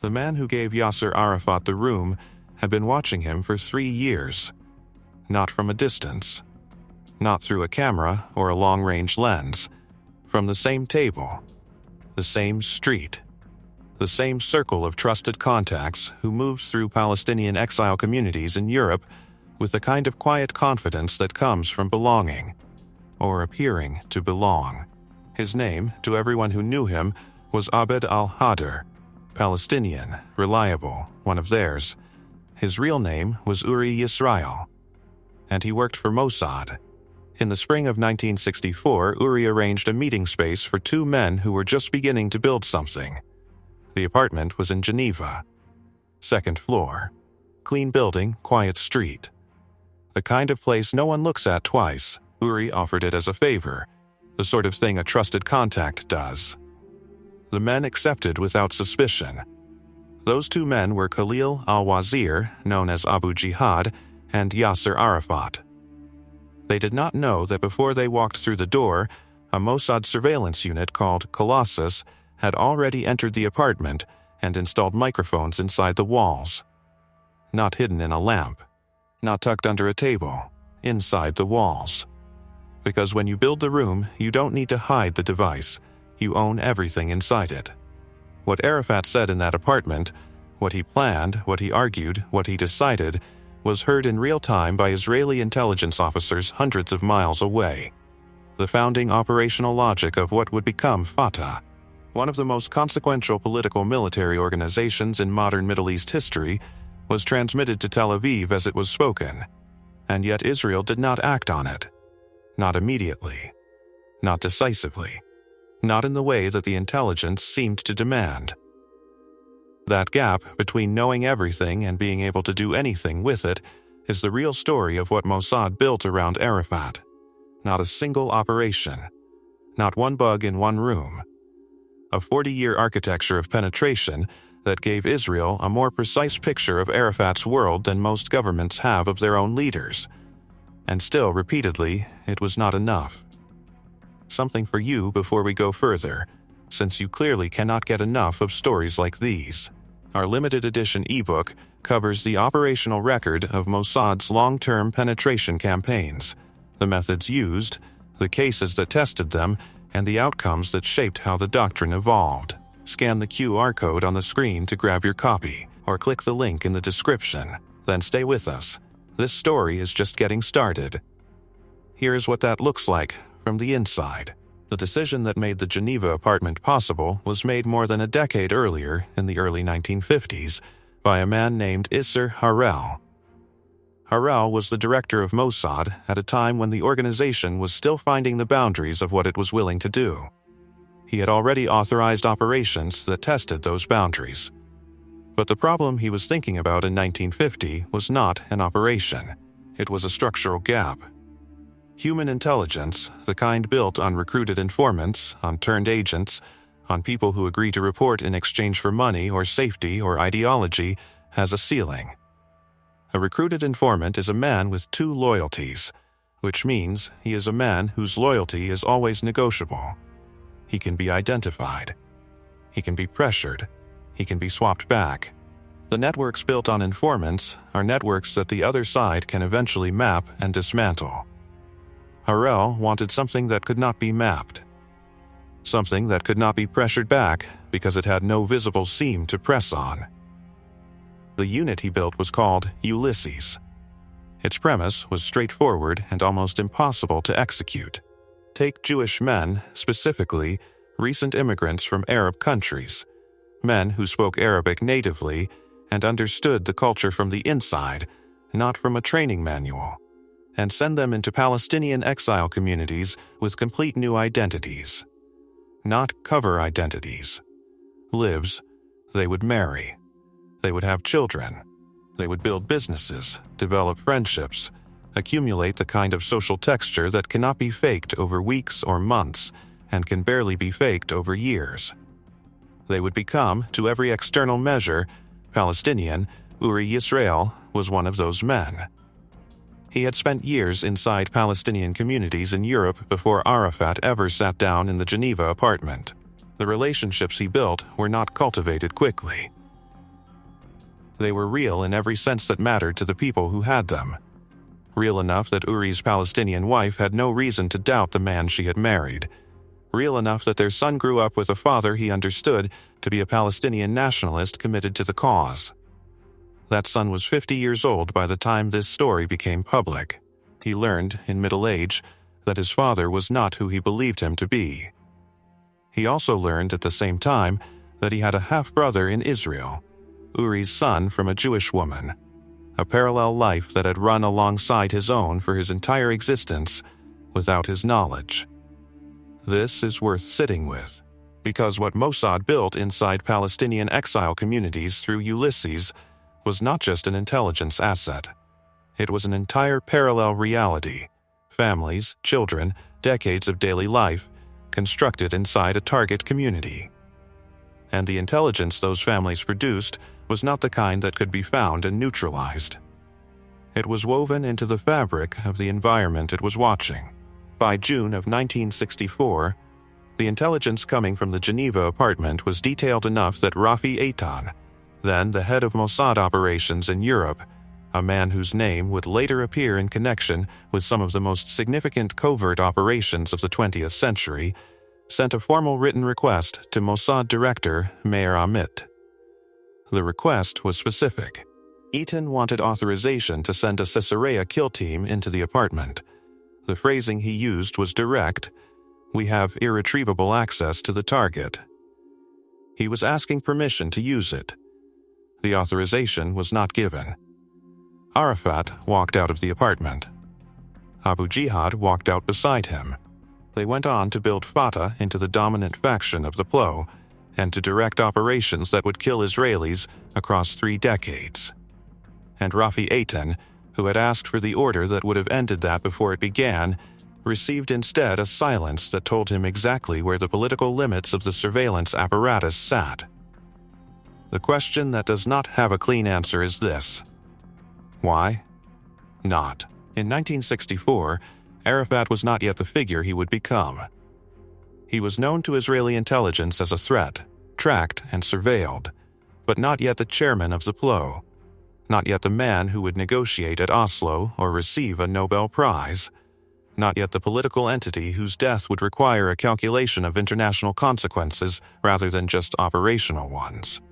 The man who gave Yasser Arafat the room had been watching him for 3 years. Not from a distance. Not through a camera or a long-range lens. From the same table. The same street. The same circle of trusted contacts who moved through Palestinian exile communities in Europe with the kind of quiet confidence that comes from belonging, or appearing to belong. His name, to everyone who knew him, was Abed al-Hader, Palestinian, reliable, one of theirs. His real name was Uri Yisrael, and he worked for Mossad. In the spring of 1964, Uri arranged a meeting space for 2 men who were just beginning to build something. The apartment was in Geneva. 2nd floor. Clean building, quiet street. The kind of place no one looks at twice. Uri offered it as a favor, the sort of thing a trusted contact does. The men accepted without suspicion. Those 2 men were Khalil al-Wazir, known as Abu Jihad, and Yasser Arafat. They did not know that before they walked through the door, a Mossad surveillance unit called Colossus had already entered the apartment and installed microphones inside the walls. Not hidden in a lamp. Not tucked under a table. Inside the walls. Because when you build the room, you don't need to hide the device. You own everything inside it. What Arafat said in that apartment, what he planned, what he argued, what he decided, was heard in real time by Israeli intelligence officers hundreds of miles away. The founding operational logic of what would become Fatah, one of the most consequential political military organizations in modern Middle East history, was transmitted to Tel Aviv as it was spoken. And yet Israel did not act on it. Not immediately. Not decisively. Not in the way that the intelligence seemed to demand. That gap between knowing everything and being able to do anything with it is the real story of what Mossad built around Arafat. Not a single operation. Not one bug in one room. A 40-year architecture of penetration that gave Israel a more precise picture of Arafat's world than most governments have of their own leaders. And still, repeatedly, it was not enough. Something for you before we go further, since you clearly cannot get enough of stories like these. Our limited edition ebook covers the operational record of Mossad's long-term penetration campaigns, the methods used, the cases that tested them, and the outcomes that shaped how the doctrine evolved. Scan the QR code on the screen to grab your copy, or click the link in the description. Then stay with us. This story is just getting started. Here's what that looks like from the inside. The decision that made the Geneva apartment possible was made more than a decade earlier, in the early 1950s, by a man named Yasser Arafat. Harel was the director of Mossad at a time when the organization was still finding the boundaries of what it was willing to do. He had already authorized operations that tested those boundaries. But the problem he was thinking about in 1950 was not an operation. It was a structural gap. Human intelligence, the kind built on recruited informants, on turned agents, on people who agree to report in exchange for money or safety or ideology, has a ceiling. A recruited informant is a man with 2 loyalties, which means he is a man whose loyalty is always negotiable. He can be identified. He can be pressured. He can be swapped back. The networks built on informants are networks that the other side can eventually map and dismantle. Harel wanted something that could not be mapped. Something that could not be pressured back because it had no visible seam to press on. The unit he built was called Ulysses. Its premise was straightforward and almost impossible to execute. Take Jewish men, specifically recent immigrants from Arab countries, men who spoke Arabic natively and understood the culture from the inside, not from a training manual, and send them into Palestinian exile communities with complete new identities. Not cover identities. Lives, they would marry. They would have children. They would build businesses, develop friendships, accumulate the kind of social texture that cannot be faked over weeks or months and can barely be faked over years. They would become, to every external measure, Palestinian. Uri Yisrael was one of those men. He had spent years inside Palestinian communities in Europe before Arafat ever sat down in the Geneva apartment. The relationships he built were not cultivated quickly. They were real in every sense that mattered to the people who had them. Real enough that Uri's Palestinian wife had no reason to doubt the man she had married. Real enough that their son grew up with a father he understood to be a Palestinian nationalist committed to the cause. That son was 50 years old by the time this story became public. He learned, in middle age, that his father was not who he believed him to be. He also learned at the same time that he had a half-brother in Israel, Uri's son from a Jewish woman, a parallel life that had run alongside his own for his entire existence without his knowledge. This is worth sitting with, because what Mossad built inside Palestinian exile communities through Ulysses was not just an intelligence asset. It was an entire parallel reality, families, children, decades of daily life, constructed inside a target community. And the intelligence those families produced was not the kind that could be found and neutralized. It was woven into the fabric of the environment it was watching. By June of 1964, the intelligence coming from the Geneva apartment was detailed enough that Rafi Eitan, then the head of Mossad operations in Europe, a man whose name would later appear in connection with some of the most significant covert operations of the 20th century, sent a formal written request to Mossad director Meir Amit. The request was specific. Eitan wanted authorization to send a Caesarea kill team into the apartment. The phrasing he used was direct: "We have irretrievable access to the target." He was asking permission to use it. The authorization was not given. Arafat walked out of the apartment. Abu Jihad walked out beside him. They went on to build Fatah into the dominant faction of the PLO and to direct operations that would kill Israelis across 3 decades. And Rafi Eitan, who had asked for the order that would have ended that before it began, received instead a silence that told him exactly where the political limits of the surveillance apparatus sat. The question that does not have a clean answer is this: why? Not. In 1964, Arafat was not yet the figure he would become. He was known to Israeli intelligence as a threat, tracked and surveilled, but not yet the chairman of the PLO, not yet the man who would negotiate at Oslo or receive a Nobel Prize, not yet the political entity whose death would require a calculation of international consequences rather than just operational ones.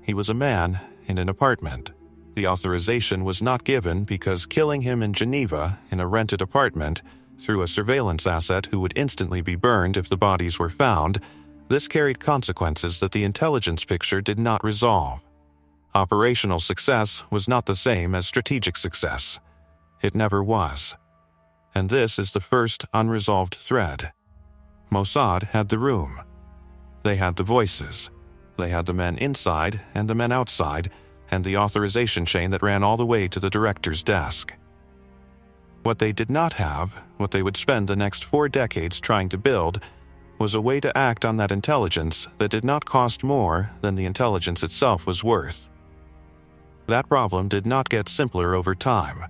He was a man in an apartment. The authorization was not given because killing him in Geneva in a rented apartment through a surveillance asset who would instantly be burned if the bodies were found, this carried consequences that the intelligence picture did not resolve. Operational success was not the same as strategic success. It never was. And this is the first unresolved thread. Mossad had the room. They had the voices. They had the men inside and the men outside, and the authorization chain that ran all the way to the director's desk. What they did not have, what they would spend the next 4 decades trying to build, was a way to act on that intelligence that did not cost more than the intelligence itself was worth. That problem did not get simpler over time.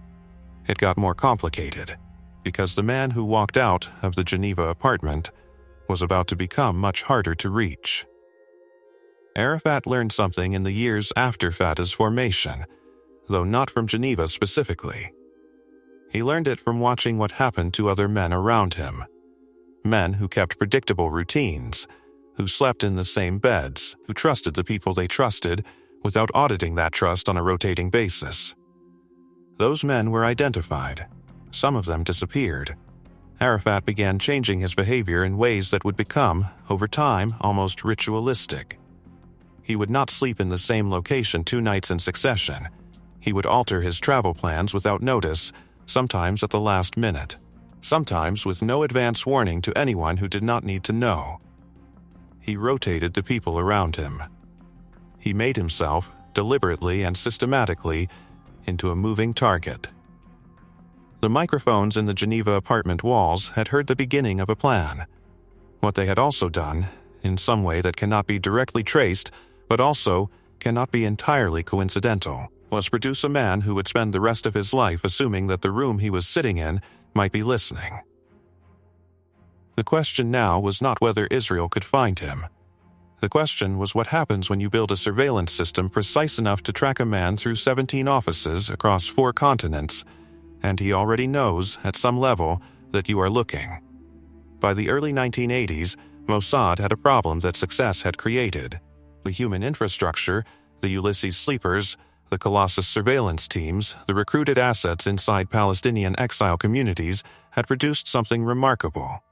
It got more complicated, because the man who walked out of the Geneva apartment was about to become much harder to reach. Arafat learned something in the years after Fatah's formation, though not from Geneva specifically. He learned it from watching what happened to other men around him. Men who kept predictable routines, who slept in the same beds, who trusted the people they trusted without auditing that trust on a rotating basis. Those men were identified. Some of them disappeared. Arafat began changing his behavior in ways that would become, over time, almost ritualistic. He would not sleep in the same location 2 nights in succession. He would alter his travel plans without notice, sometimes at the last minute, sometimes with no advance warning to anyone who did not need to know. He rotated the people around him. He made himself, deliberately and systematically, into a moving target. The microphones in the Geneva apartment walls had heard the beginning of a plan. What they had also done, in some way that cannot be directly traced, but also cannot be entirely coincidental, was produce a man who would spend the rest of his life assuming that the room he was sitting in might be listening. The question now was not whether Israel could find him. The question was what happens when you build a surveillance system precise enough to track a man through 17 offices across 4 continents, and he already knows, at some level, that you are looking. By the early 1980s, Mossad had a problem that success had created. The human infrastructure, the Ulysses sleepers, the Colossus surveillance teams, the recruited assets inside Palestinian exile communities had produced something remarkable.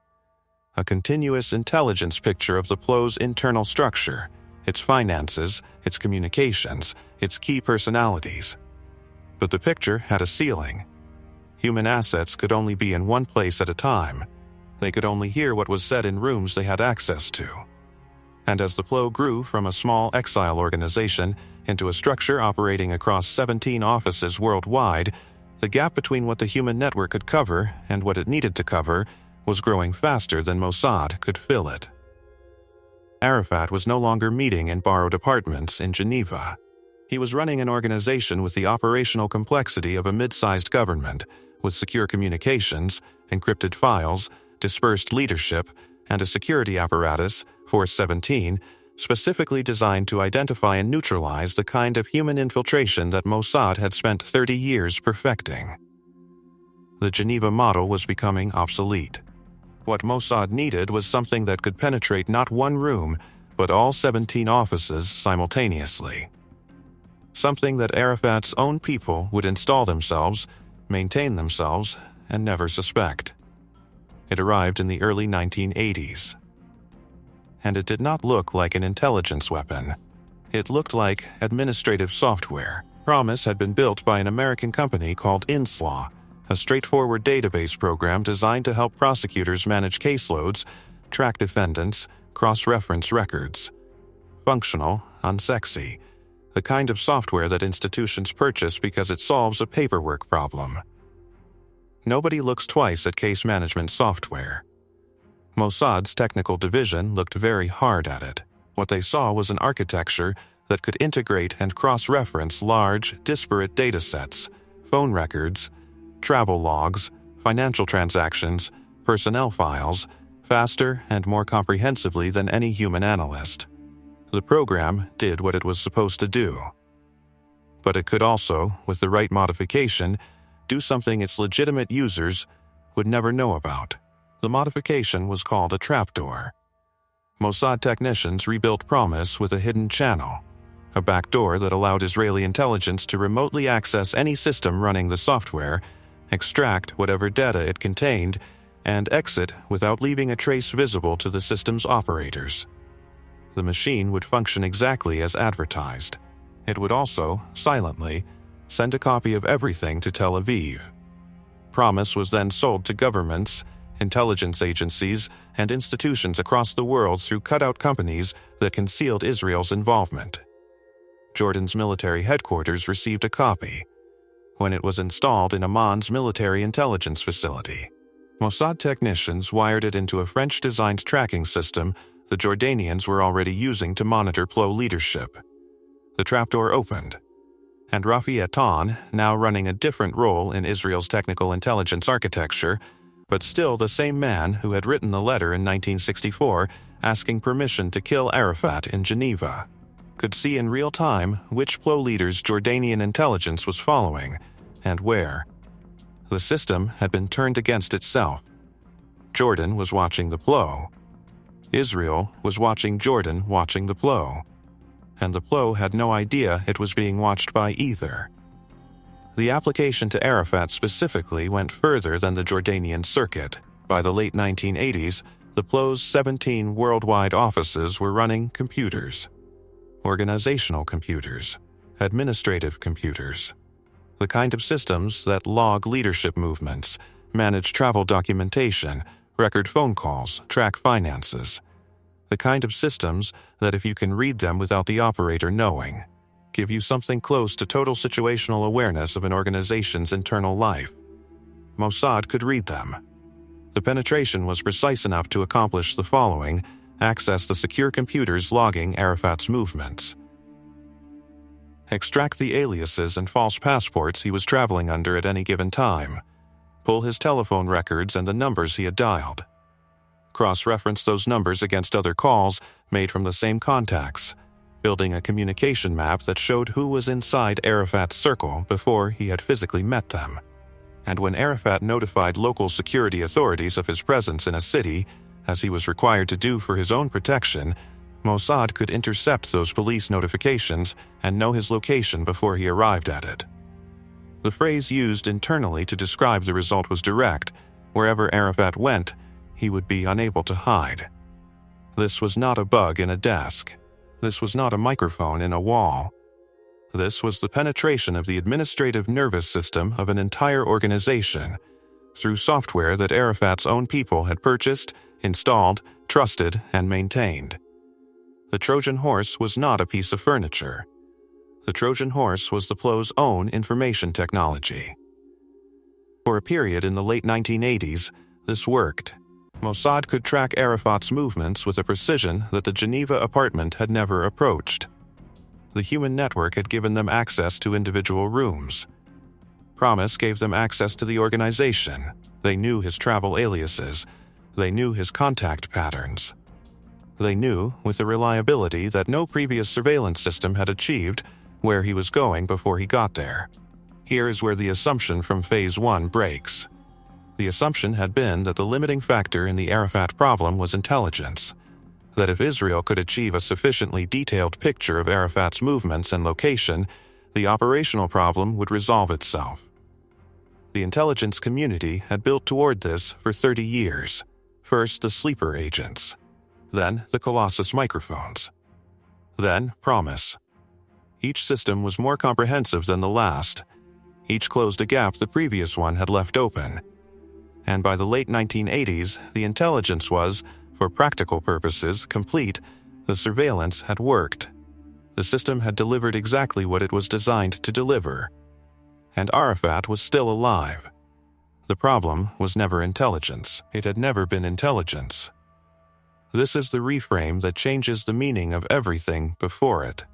A continuous intelligence picture of the PLO's internal structure, its finances, its communications, its key personalities. But the picture had a ceiling. Human assets could only be in one place at a time. They could only hear what was said in rooms they had access to. And as the PLO grew from a small exile organization into a structure operating across 17 offices worldwide, the gap between what the human network could cover and what it needed to cover was growing faster than Mossad could fill it. Arafat was no longer meeting in borrowed apartments in Geneva. He was running an organization with the operational complexity of a mid-sized government, with secure communications, encrypted files, dispersed leadership, and a security apparatus, Force 17, specifically designed to identify and neutralize the kind of human infiltration that Mossad had spent 30 years perfecting. The Geneva model was becoming obsolete. What Mossad needed was something that could penetrate not one room, but all 17 offices simultaneously. Something that Arafat's own people would install themselves, maintain themselves, and never suspect. It arrived in the early 1980s. And it did not look like an intelligence weapon. It looked like administrative software. Promise had been built by an American company called Unsung, a straightforward database program designed to help prosecutors manage caseloads, track defendants, cross-reference records. Functional, unsexy. The kind of software that institutions purchase because it solves a paperwork problem. Nobody looks twice at case management software. Mossad's technical division looked very hard at it. What they saw was an architecture that could integrate and cross-reference large, disparate datasets, phone records, travel logs, financial transactions, personnel files, faster and more comprehensively than any human analyst. The program did what it was supposed to do. But it could also, with the right modification, do something its legitimate users would never know about. The modification was called a trapdoor. Mossad technicians rebuilt Promise with a hidden channel, a backdoor that allowed Israeli intelligence to remotely access any system running the software, extract whatever data it contained, and exit without leaving a trace visible to the system's operators. The machine would function exactly as advertised. It would also, silently, send a copy of everything to Tel Aviv. Promise was then sold to governments, intelligence agencies, and institutions across the world through cutout companies that concealed Israel's involvement. Jordan's military headquarters received a copy when it was installed in Amman's military intelligence facility. Mossad technicians wired it into a French-designed tracking system the Jordanians were already using to monitor PLO leadership. The trapdoor opened, and Rafi Eitan, now running a different role in Israel's technical intelligence architecture, but still the same man who had written the letter in 1964 asking permission to kill Arafat in Geneva, could see in real time which PLO leaders Jordanian intelligence was following and where. The system had been turned against itself. Jordan was watching the PLO. Israel was watching Jordan watching the PLO. And the PLO had no idea it was being watched by either. The application to Arafat specifically went further than the Jordanian circuit. By the late 1980s, the PLO's 17 worldwide offices were running computers. Organizational computers. Administrative computers. The kind of systems that log leadership movements, manage travel documentation, record phone calls, track finances. The kind of systems that, if you can read them without the operator knowing, give you something close to total situational awareness of an organization's internal life. Mossad could read them. The penetration was precise enough to accomplish the following: access the secure computers logging Arafat's movements. Extract the aliases and false passports he was traveling under at any given time. Pull his telephone records and the numbers he had dialed. cross-referenced those numbers against other calls made from the same contacts, building a communication map that showed who was inside Arafat's circle before he had physically met them. And when Arafat notified local security authorities of his presence in a city, as he was required to do for his own protection, Mossad could intercept those police notifications and know his location before he arrived at it. The phrase used internally to describe the result was direct. Wherever Arafat went, he would be unable to hide. This was not a bug in a desk. This was not a microphone in a wall. This was the penetration of the administrative nervous system of an entire organization through software that Arafat's own people had purchased, installed, trusted, and maintained. The Trojan horse was not a piece of furniture. The Trojan horse was the PLO's own information technology. For a period in the late 1980s, this worked. Mossad could track Arafat's movements with a precision that the Geneva apartment had never approached. The human network had given them access to individual rooms. Promise gave them access to the organization. They knew his travel aliases. They knew his contact patterns. They knew, with a reliability that no previous surveillance system had achieved, where he was going before he got there. Here is where the assumption from Phase 1 breaks. The assumption had been that the limiting factor in the Arafat problem was intelligence, that if Israel could achieve a sufficiently detailed picture of Arafat's movements and location, the operational problem would resolve itself. The intelligence community had built toward this for 30 years. First the sleeper agents, then the Colossus microphones, then Promise. Each system was more comprehensive than the last. Each closed a gap the previous one had left open. And by the late 1980s, the intelligence was, for practical purposes, complete. The surveillance had worked. The system had delivered exactly what it was designed to deliver. And Arafat was still alive. The problem was never intelligence. It had never been intelligence. This is the reframe that changes the meaning of everything before it.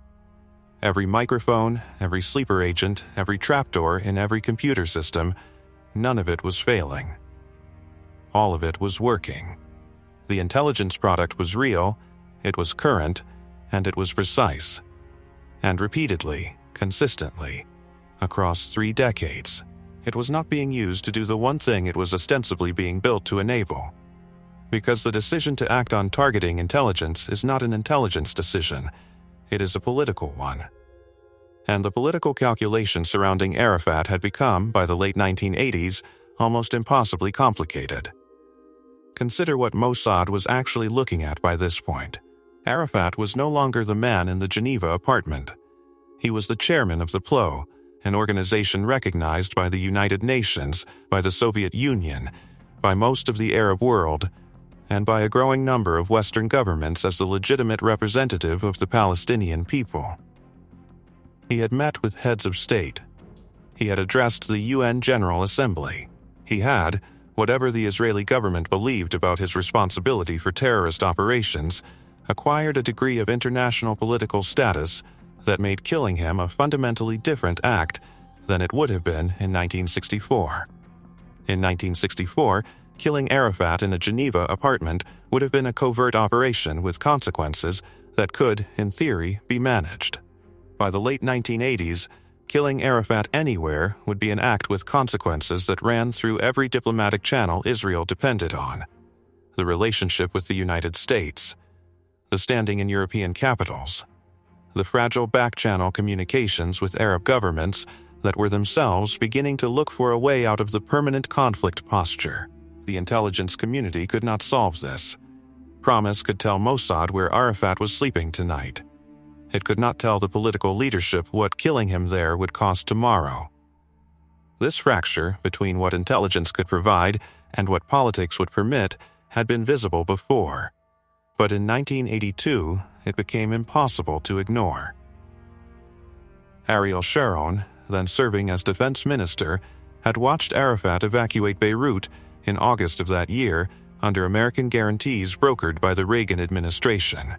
Every microphone, every sleeper agent, every trapdoor in every computer system, none of it was failing. All of it was working. The intelligence product was real, it was current, and it was precise. And repeatedly, consistently, across 3 decades, it was not being used to do the one thing it was ostensibly being built to enable. Because the decision to act on targeting intelligence is not an intelligence decision, it is a political one. And the political calculation surrounding Arafat had become, by the late 1980s, almost impossibly complicated. Consider what Mossad was actually looking at by this point. Arafat was no longer the man in the Geneva apartment. He was the chairman of the PLO, an organization recognized by the United Nations, by the Soviet Union, by most of the Arab world, and by a growing number of Western governments as the legitimate representative of the Palestinian people. He had met with heads of state. He had addressed the UN General Assembly. He had, whatever the Israeli government believed about his responsibility for terrorist operations, acquired a degree of international political status that made killing him a fundamentally different act than it would have been in 1964. In 1964, killing Arafat in a Geneva apartment would have been a covert operation with consequences that could, in theory, be managed. By the late 1980s, killing Arafat anywhere would be an act with consequences that ran through every diplomatic channel Israel depended on. The relationship with the United States, the standing in European capitals, the fragile back-channel communications with Arab governments that were themselves beginning to look for a way out of the permanent conflict posture. The intelligence community could not solve this. Promise could tell Mossad where Arafat was sleeping tonight. It could not tell the political leadership what killing him there would cost tomorrow. This fracture between what intelligence could provide and what politics would permit had been visible before. But in 1982, it became impossible to ignore. Ariel Sharon, then serving as defense minister, had watched Arafat evacuate Beirut in August of that year under American guarantees brokered by the Reagan administration.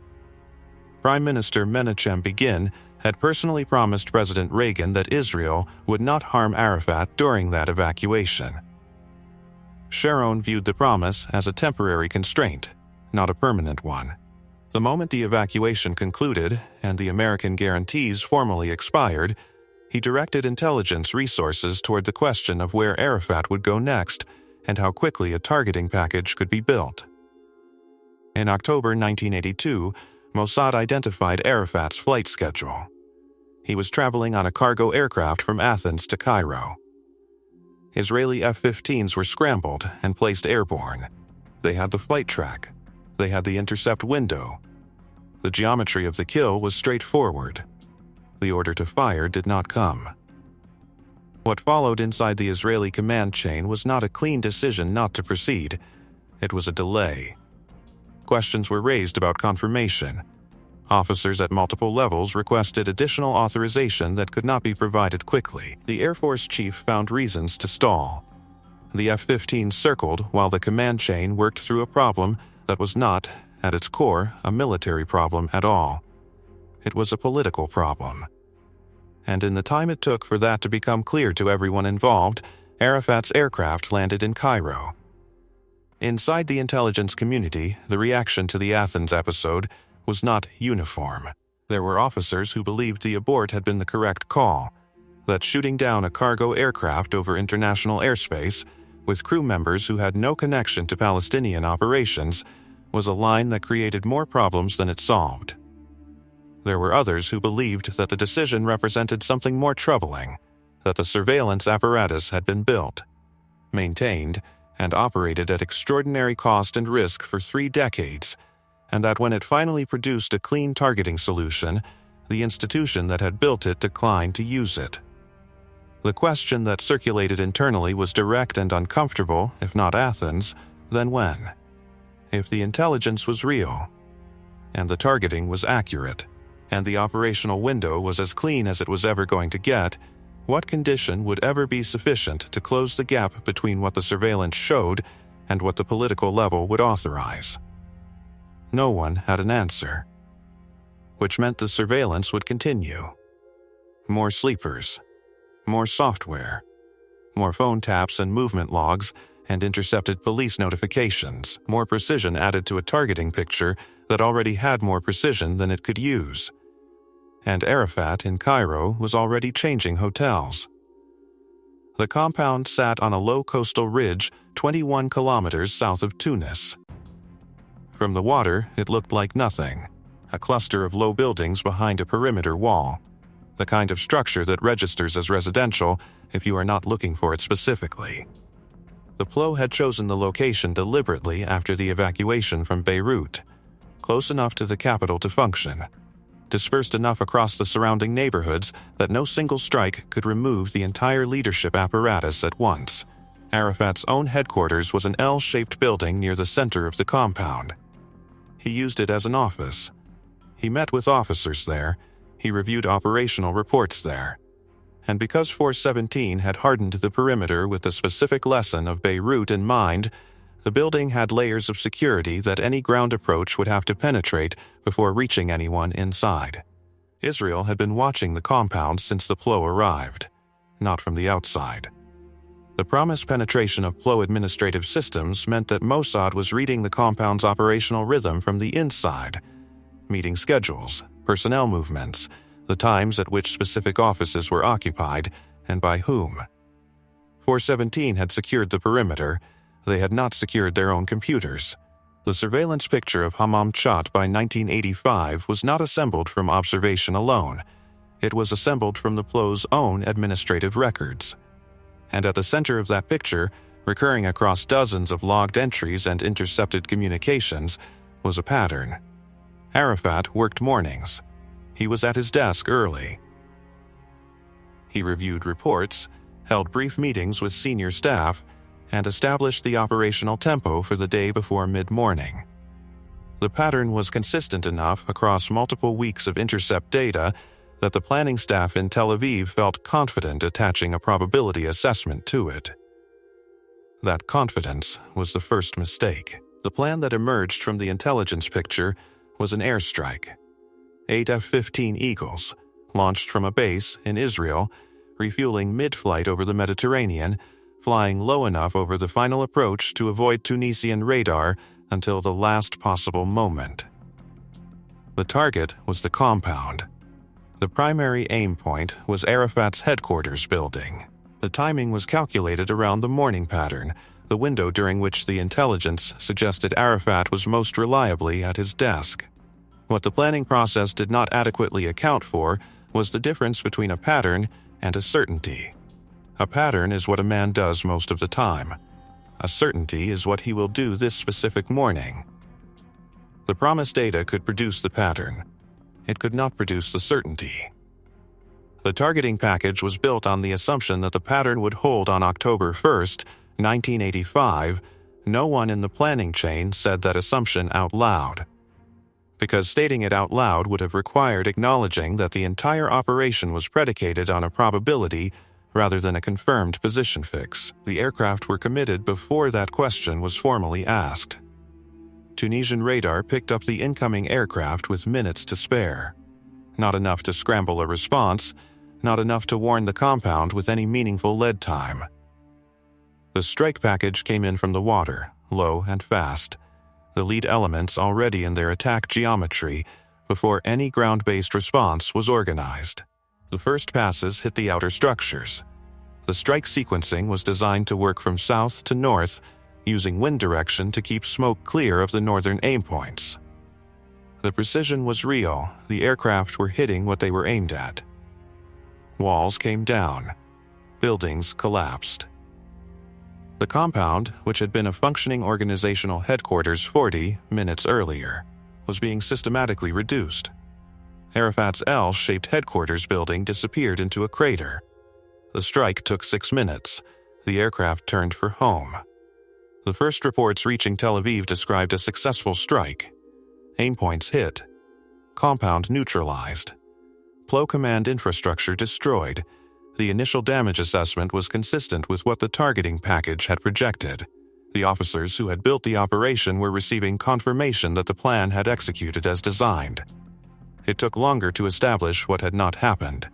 Prime Minister Menachem Begin had personally promised President Reagan that Israel would not harm Arafat during that evacuation. Sharon viewed the promise as a temporary constraint, not a permanent one. The moment the evacuation concluded and the American guarantees formally expired, he directed intelligence resources toward the question of where Arafat would go next and how quickly a targeting package could be built. In October 1982, Mossad identified Arafat's flight schedule. He was traveling on a cargo aircraft from Athens to Cairo. Israeli F-15s were scrambled and placed airborne. They had the flight track. They had the intercept window. The geometry of the kill was straightforward. The order to fire did not come. What followed inside the Israeli command chain was not a clean decision not to proceed. It was a delay. Questions were raised about confirmation. Officers at multiple levels requested additional authorization that could not be provided quickly. The Air Force chief found reasons to stall. The F-15 circled while the command chain worked through a problem that was not, at its core, a military problem at all. It was a political problem. And in the time it took for that to become clear to everyone involved, Arafat's aircraft landed in Cairo. Inside the intelligence community, the reaction to the Athens episode was not uniform. There were officers who believed the abort had been the correct call, that shooting down a cargo aircraft over international airspace, with crew members who had no connection to Palestinian operations, was a line that created more problems than it solved. There were others who believed that the decision represented something more troubling, that the surveillance apparatus had been built, maintained, and operated at extraordinary cost and risk for 3 decades, and that when it finally produced a clean targeting solution, the institution that had built it declined to use it. The question that circulated internally was direct and uncomfortable, if not Athens, then when? If the intelligence was real, and the targeting was accurate, and the operational window was as clean as it was ever going to get, what condition would ever be sufficient to close the gap between what the surveillance showed and what the political level would authorize? No one had an answer, which meant the surveillance would continue. More sleepers, more software, more phone taps and movement logs and intercepted police notifications, more precision added to a targeting picture that already had more precision than it could use. And Arafat in Cairo was already changing hotels. The compound sat on a low coastal ridge 21 kilometers south of Tunis. From the water, it looked like nothing, a cluster of low buildings behind a perimeter wall, the kind of structure that registers as residential if you are not looking for it specifically. The PLO had chosen the location deliberately after the evacuation from Beirut, close enough to the capital to function, dispersed enough across the surrounding neighborhoods that no single strike could remove the entire leadership apparatus at once. Arafat's own headquarters was an L-shaped building near the center of the compound. He used it as an office. He met with officers there. He reviewed operational reports there. And because 417 had hardened the perimeter with the specific lesson of Beirut in mind, the building had layers of security that any ground approach would have to penetrate before reaching anyone inside. Israel had been watching the compound since the PLO arrived, not from the outside. The promised penetration of PLO administrative systems meant that Mossad was reading the compound's operational rhythm from the inside, meeting schedules, personnel movements, the times at which specific offices were occupied, and by whom. 417 had secured the perimeter. They had not secured their own computers. The surveillance picture of Hammam Chat by 1985 was not assembled from observation alone. It was assembled from the PLO's own administrative records. And at the center of that picture, recurring across dozens of logged entries and intercepted communications, was a pattern. Arafat worked mornings. He was at his desk early. He reviewed reports, held brief meetings with senior staff, and established the operational tempo for the day before mid-morning. The pattern was consistent enough across multiple weeks of intercept data that the planning staff in Tel Aviv felt confident attaching a probability assessment to it. That confidence was the first mistake. The plan that emerged from the intelligence picture was an airstrike. 8 F-15 Eagles, launched from a base in Israel, refueling mid-flight over the Mediterranean, flying low enough over the final approach to avoid Tunisian radar until the last possible moment. The target was the compound. The primary aim point was Arafat's headquarters building. The timing was calculated around the morning pattern, the window during which the intelligence suggested Arafat was most reliably at his desk. What the planning process did not adequately account for was the difference between a pattern and a certainty. A pattern is what a man does most of the time. A certainty is what he will do this specific morning. The promised data could produce the pattern. It could not produce the certainty. The targeting package was built on the assumption that the pattern would hold on October 1st, 1985. No one in the planning chain said that assumption out loud, because stating it out loud would have required acknowledging that the entire operation was predicated on a probability rather than a confirmed position fix. The aircraft were committed before that question was formally asked. Tunisian radar picked up the incoming aircraft with minutes to spare. Not enough to scramble a response, not enough to warn the compound with any meaningful lead time. The strike package came in from the water, low and fast, the lead elements already in their attack geometry before any ground-based response was organized. The first passes hit the outer structures. The strike sequencing was designed to work from south to north, using wind direction to keep smoke clear of the northern aim points. The precision was real. The aircraft were hitting what they were aimed at. Walls came down. Buildings collapsed. The compound, which had been a functioning organizational headquarters 40 minutes earlier, was being systematically reduced. Arafat's L-shaped headquarters building disappeared into a crater. The strike took 6 minutes. The aircraft turned for home. The first reports reaching Tel Aviv described a successful strike. Aim points hit. Compound neutralized. PLO command infrastructure destroyed. The initial damage assessment was consistent with what the targeting package had projected. The officers who had built the operation were receiving confirmation that the plan had executed as designed. It took longer to establish what had not happened.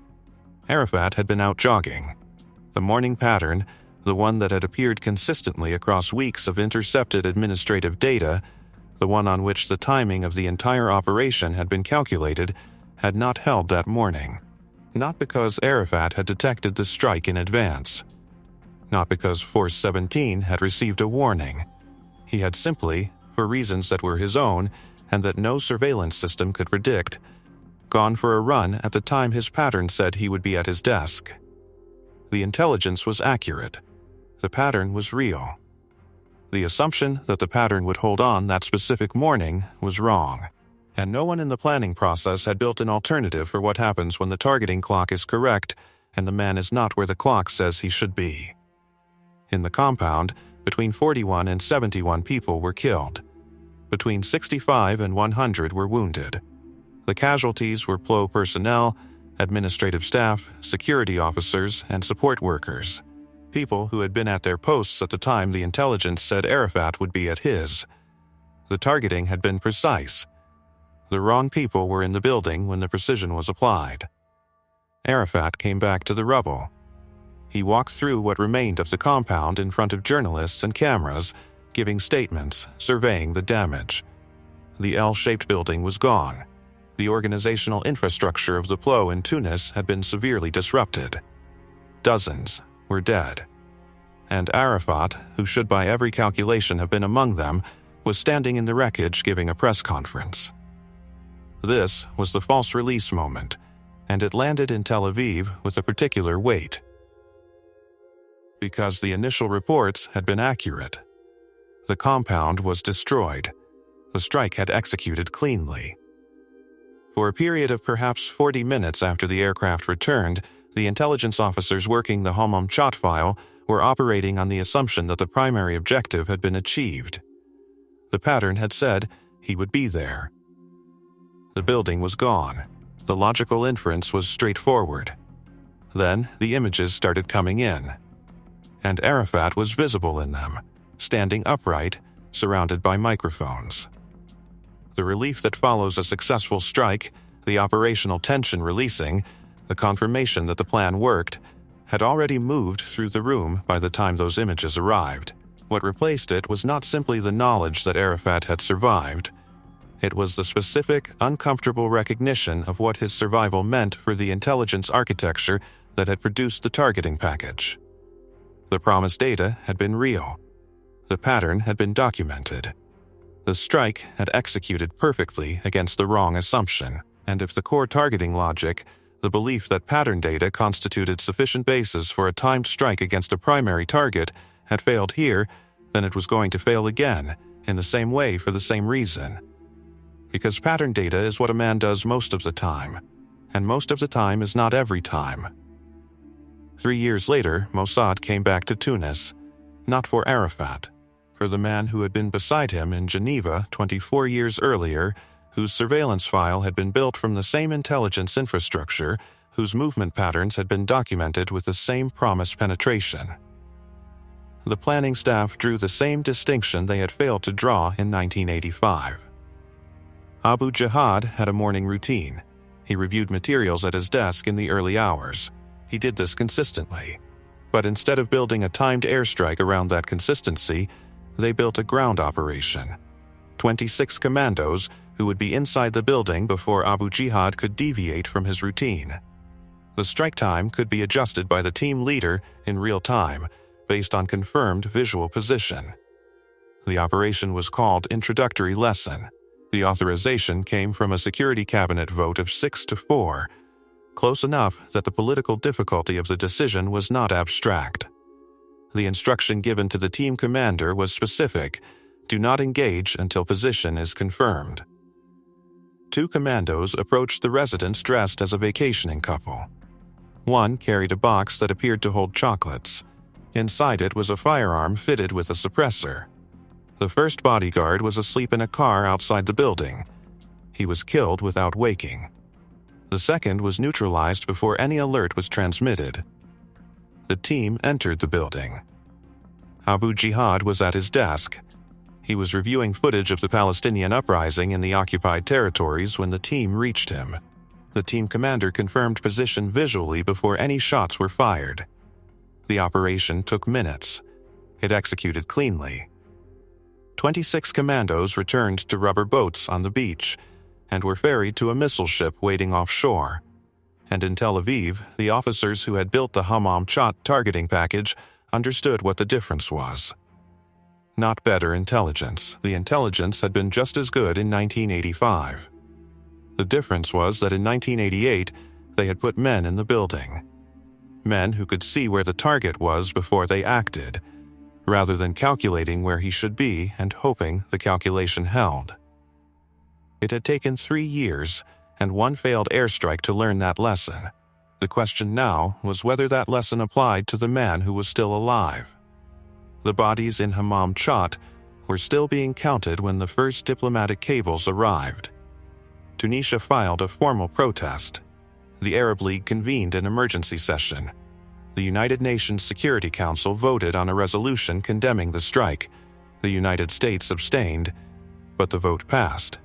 Arafat had been out jogging. The morning pattern, the one that had appeared consistently across weeks of intercepted administrative data, the one on which the timing of the entire operation had been calculated, had not held that morning. Not because Arafat had detected the strike in advance. Not because Force 17 had received a warning. He had simply, for reasons that were his own and that no surveillance system could predict, gone for a run at the time his pattern said he would be at his desk. The intelligence was accurate. The pattern was real. The assumption that the pattern would hold on that specific morning was wrong, and no one in the planning process had built an alternative for what happens when the targeting clock is correct and the man is not where the clock says he should be. In the compound, between 41 and 71 people were killed. Between 65 and 100 were wounded. The casualties were PLO personnel, administrative staff, security officers, and support workers. People who had been at their posts at the time the intelligence said Arafat would be at his. The targeting had been precise. The wrong people were in the building when the precision was applied. Arafat came back to the rubble. He walked through what remained of the compound in front of journalists and cameras, giving statements, surveying the damage. The L-shaped building was gone. The organizational infrastructure of the PLO in Tunis had been severely disrupted. Dozens were dead. And Arafat, who should by every calculation have been among them, was standing in the wreckage giving a press conference. This was the false release moment, and it landed in Tel Aviv with a particular weight. Because the initial reports had been accurate. The compound was destroyed. The strike had executed cleanly. For a period of perhaps 40 minutes after the aircraft returned, the intelligence officers working the Homam Chat file were operating on the assumption that the primary objective had been achieved. The pattern had said he would be there. The building was gone. The logical inference was straightforward. Then the images started coming in. And Arafat was visible in them, standing upright, surrounded by microphones. The relief that follows a successful strike, the operational tension releasing, the confirmation that the plan worked, had already moved through the room by the time those images arrived. What replaced it was not simply the knowledge that Arafat had survived. It was the specific, uncomfortable recognition of what his survival meant for the intelligence architecture that had produced the targeting package. The promised data had been real. The pattern had been documented. The strike had executed perfectly against the wrong assumption, and if the core targeting logic, the belief that pattern data constituted sufficient basis for a timed strike against a primary target, had failed here, then it was going to fail again, in the same way for the same reason. Because pattern data is what a man does most of the time, and most of the time is not every time. 3 years later, Mossad came back to Tunis, not for Arafat, for the man who had been beside him in Geneva 24 years earlier, whose surveillance file had been built from the same intelligence infrastructure, whose movement patterns had been documented with the same promised penetration. The planning staff drew the same distinction they had failed to draw in 1985. Abu Jihad had a morning routine. He reviewed materials at his desk in the early hours. He did this consistently. But instead of building a timed airstrike around that consistency, they built a ground operation. 26 commandos who would be inside the building before Abu Jihad could deviate from his routine. The strike time could be adjusted by the team leader in real time, based on confirmed visual position. The operation was called Introductory Lesson. The authorization came from a security cabinet vote of 6-4, close enough that the political difficulty of the decision was not abstract. The instruction given to the team commander was specific: do not engage until position is confirmed. 2 commandos approached the residence dressed as a vacationing couple. One carried a box that appeared to hold chocolates. Inside it was a firearm fitted with a suppressor. The first bodyguard was asleep in a car outside the building. He was killed without waking. The second was neutralized before any alert was transmitted. The team entered the building. Abu Jihad was at his desk. He was reviewing footage of the Palestinian uprising in the occupied territories when the team reached him. The team commander confirmed position visually before any shots were fired. The operation took minutes. It executed cleanly. 26 commandos returned to rubber boats on the beach and were ferried to a missile ship waiting offshore. And in Tel Aviv, the officers who had built the Hammam Chat targeting package understood what the difference was. Not better intelligence. The intelligence had been just as good in 1985. The difference was that in 1988, they had put men in the building. Men who could see where the target was before they acted, rather than calculating where he should be and hoping the calculation held. It had taken 3 years and 1 failed airstrike to learn that lesson. The question now was whether that lesson applied to the man who was still alive. The bodies in Hammam Chat were still being counted when the first diplomatic cables arrived. Tunisia filed a formal protest. The Arab League convened an emergency session. The United Nations Security Council voted on a resolution condemning the strike. The United States abstained, but the vote passed.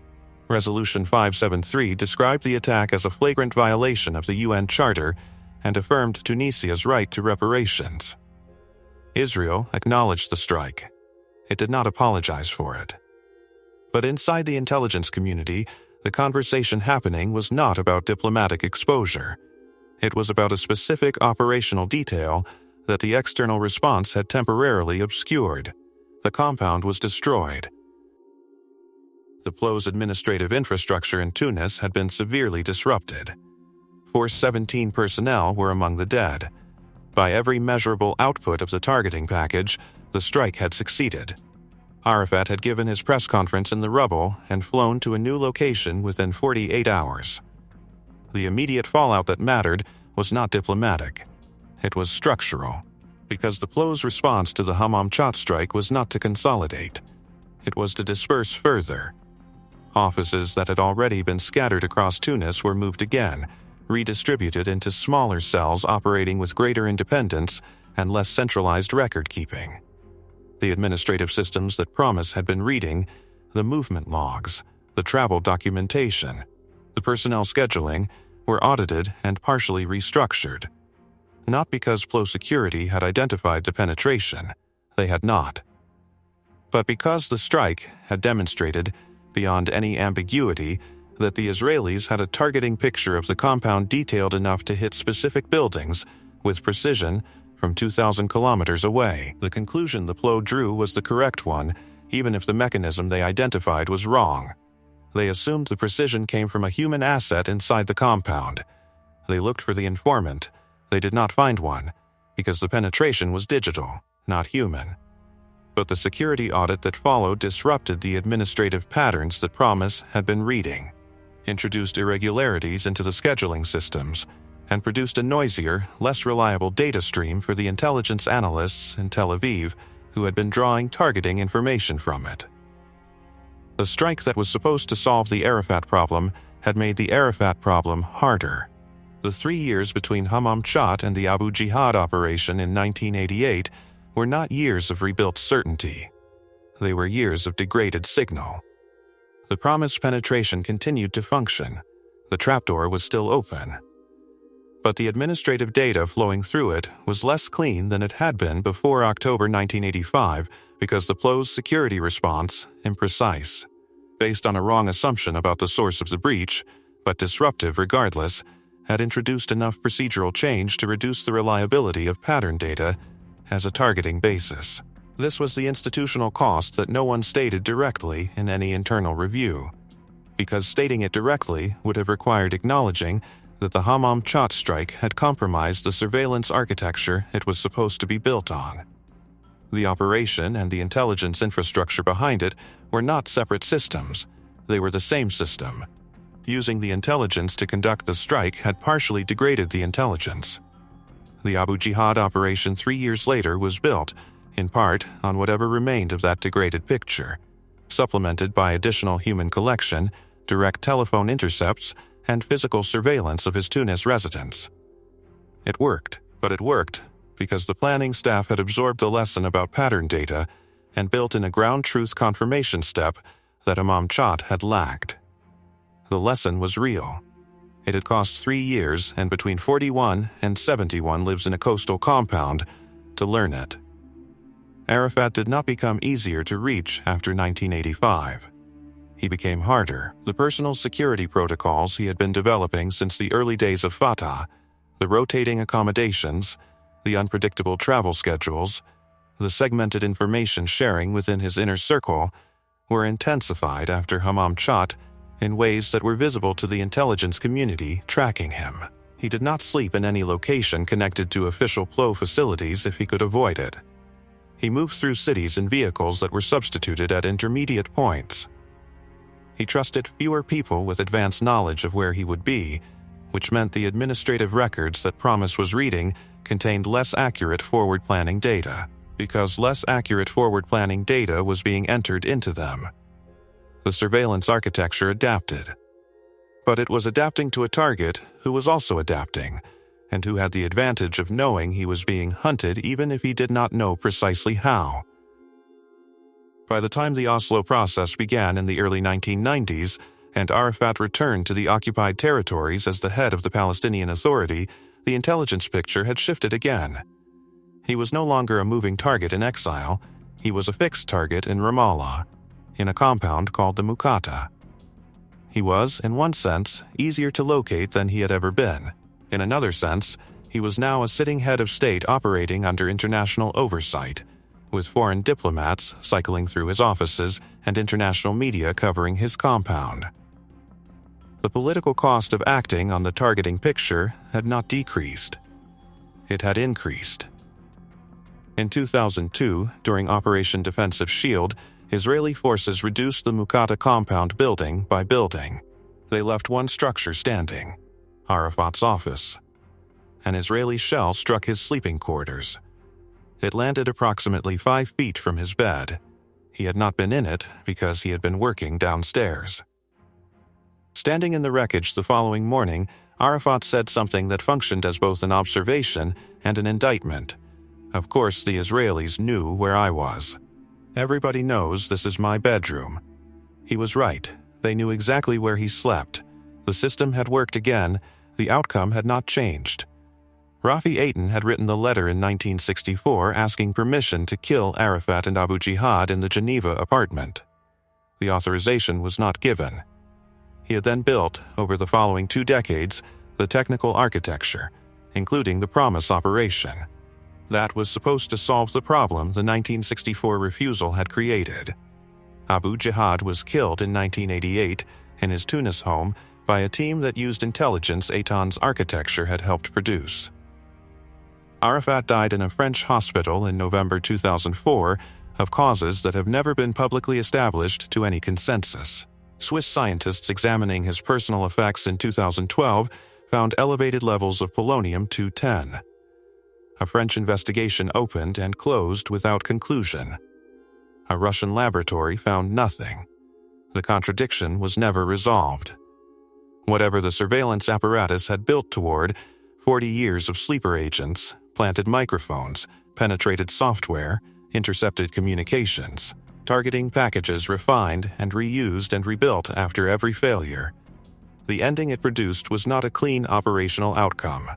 Resolution 573 described the attack as a flagrant violation of the UN Charter and affirmed Tunisia's right to reparations. Israel acknowledged the strike. It did not apologize for it. But inside the intelligence community, the conversation happening was not about diplomatic exposure. It was about a specific operational detail that the external response had temporarily obscured. The compound was destroyed. The PLO's administrative infrastructure in Tunis had been severely disrupted. Force 17 personnel were among the dead. By every measurable output of the targeting package, the strike had succeeded. Arafat had given his press conference in the rubble and flown to a new location within 48 hours. The immediate fallout that mattered was not diplomatic. It was structural, because the PLO's response to the Hammam Chat strike was not to consolidate. It was to disperse further. Offices that had already been scattered across Tunis were moved again, redistributed into smaller cells operating with greater independence and less centralized record-keeping. The administrative systems that Promise had been reading, the movement logs, the travel documentation, the personnel scheduling, were audited and partially restructured. Not because PLO security had identified the penetration. They had not. But because the strike had demonstrated, beyond any ambiguity, that the Israelis had a targeting picture of the compound detailed enough to hit specific buildings with precision from 2,000 kilometers away, the conclusion the PLO drew was the correct one, even if the mechanism they identified was wrong. They assumed the precision came from a human asset inside the compound. They looked for the informant. They did not find one, because the penetration was digital, not human. But the security audit that followed disrupted the administrative patterns that Promise had been reading, introduced irregularities into the scheduling systems, and produced a noisier, less reliable data stream for the intelligence analysts in Tel Aviv who had been drawing targeting information from it. The strike that was supposed to solve the Arafat problem had made the Arafat problem harder. The 3 years between Hammam Chat and the Abu Jihad operation in 1988 were not years of rebuilt certainty. They were years of degraded signal. The promised penetration continued to function. The trapdoor was still open. But the administrative data flowing through it was less clean than it had been before October 1985 because the PLO's security response, imprecise, based on a wrong assumption about the source of the breach, but disruptive regardless, had introduced enough procedural change to reduce the reliability of pattern data as a targeting basis. This was the institutional cost that no one stated directly in any internal review, because stating it directly would have required acknowledging that the Hammam Chat strike had compromised the surveillance architecture it was supposed to be built on. The operation and the intelligence infrastructure behind it were not separate systems. They were the same system. Using the intelligence to conduct the strike had partially degraded the intelligence. The Abu Jihad operation 3 years later was built, in part, on whatever remained of that degraded picture, supplemented by additional human collection, direct telephone intercepts, and physical surveillance of his Tunis residence. It worked, but it worked because the planning staff had absorbed the lesson about pattern data and built in a ground truth confirmation step that Hammam Chat had lacked. The lesson was real. It had cost 3 years and between 41 and 71 lives in a coastal compound to learn it. Arafat did not become easier to reach after 1985. He became harder. The personal security protocols he had been developing since the early days of Fatah, the rotating accommodations, the unpredictable travel schedules, the segmented information sharing within his inner circle, were intensified after Hammam Chat in ways that were visible to the intelligence community tracking him. He did not sleep in any location connected to official PLO facilities if he could avoid it. He moved through cities in vehicles that were substituted at intermediate points. He trusted fewer people with advanced knowledge of where he would be, which meant the administrative records that Promise was reading contained less accurate forward planning data, because less accurate forward planning data was being entered into them. The surveillance architecture adapted. But it was adapting to a target who was also adapting, and who had the advantage of knowing he was being hunted even if he did not know precisely how. By the time the Oslo process began in the early 1990s, and Arafat returned to the occupied territories as the head of the Palestinian Authority, the intelligence picture had shifted again. He was no longer a moving target in exile, he was a fixed target in Ramallah, in a compound called the Muqata. He was, in one sense, easier to locate than he had ever been. In another sense, he was now a sitting head of state operating under international oversight, with foreign diplomats cycling through his offices and international media covering his compound. The political cost of acting on the targeting picture had not decreased. It had increased. In 2002, during Operation Defensive Shield, Israeli forces reduced the Muqata compound building by building. They left one structure standing, Arafat's office. An Israeli shell struck his sleeping quarters. It landed approximately 5 feet from his bed. He had not been in it because he had been working downstairs. Standing in the wreckage the following morning, Arafat said something that functioned as both an observation and an indictment. Of course, the Israelis knew where I was. Everybody knows this is my bedroom. He was right. They knew exactly where he slept. The system had worked again. The outcome had not changed. Rafi Eitan had written the letter in 1964 asking permission to kill Arafat and Abu Jihad in the Geneva apartment. The authorization was not given. He had then built, over the following 2 decades, the technical architecture, including the Promise operation. That was supposed to solve the problem the 1964 refusal had created. Abu Jihad was killed in 1988 in his Tunis home by a team that used intelligence Eitan's architecture had helped produce. Arafat died in a French hospital in November 2004 of causes that have never been publicly established to any consensus. Swiss scientists examining his personal effects in 2012 found elevated levels of polonium-210. A French investigation opened and closed without conclusion. A Russian laboratory found nothing. The contradiction was never resolved. Whatever the surveillance apparatus had built toward, 40 years of sleeper agents, planted microphones, penetrated software, intercepted communications, targeting packages refined and reused and rebuilt after every failure. The ending it produced was not a clean operational outcome.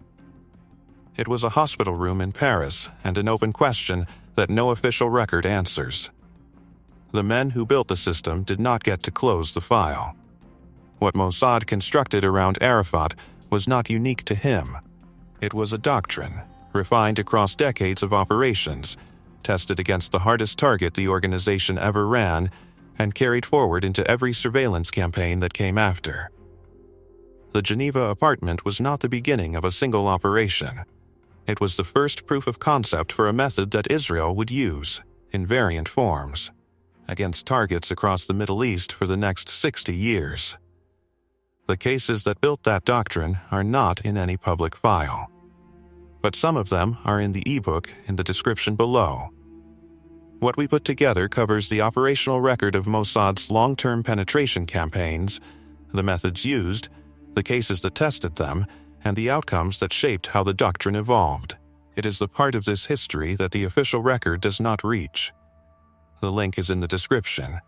It was a hospital room in Paris and an open question that no official record answers. The men who built the system did not get to close the file. What Mossad constructed around Arafat was not unique to him. It was a doctrine, refined across decades of operations, tested against the hardest target the organization ever ran, and carried forward into every surveillance campaign that came after. The Geneva apartment was not the beginning of a single operation. It was the first proof of concept for a method that Israel would use, in variant forms, against targets across the Middle East for the next 60 years. The cases that built that doctrine are not in any public file, but some of them are in the ebook in the description below. What we put together covers the operational record of Mossad's long-term penetration campaigns, the methods used, the cases that tested them, and the outcomes that shaped how the doctrine evolved. It is the part of this history that the official record does not reach. The link is in the description.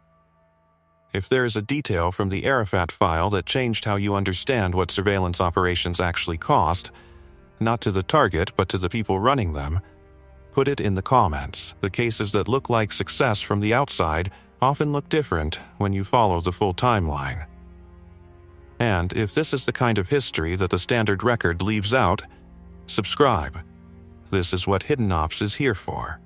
If there is a detail from the Arafat file that changed how you understand what surveillance operations actually cost, not to the target but to the people running them, put it in the comments. The cases that look like success from the outside often look different when you follow the full timeline. And if this is the kind of history that the standard record leaves out, subscribe. This is what Hidden Ops is here for.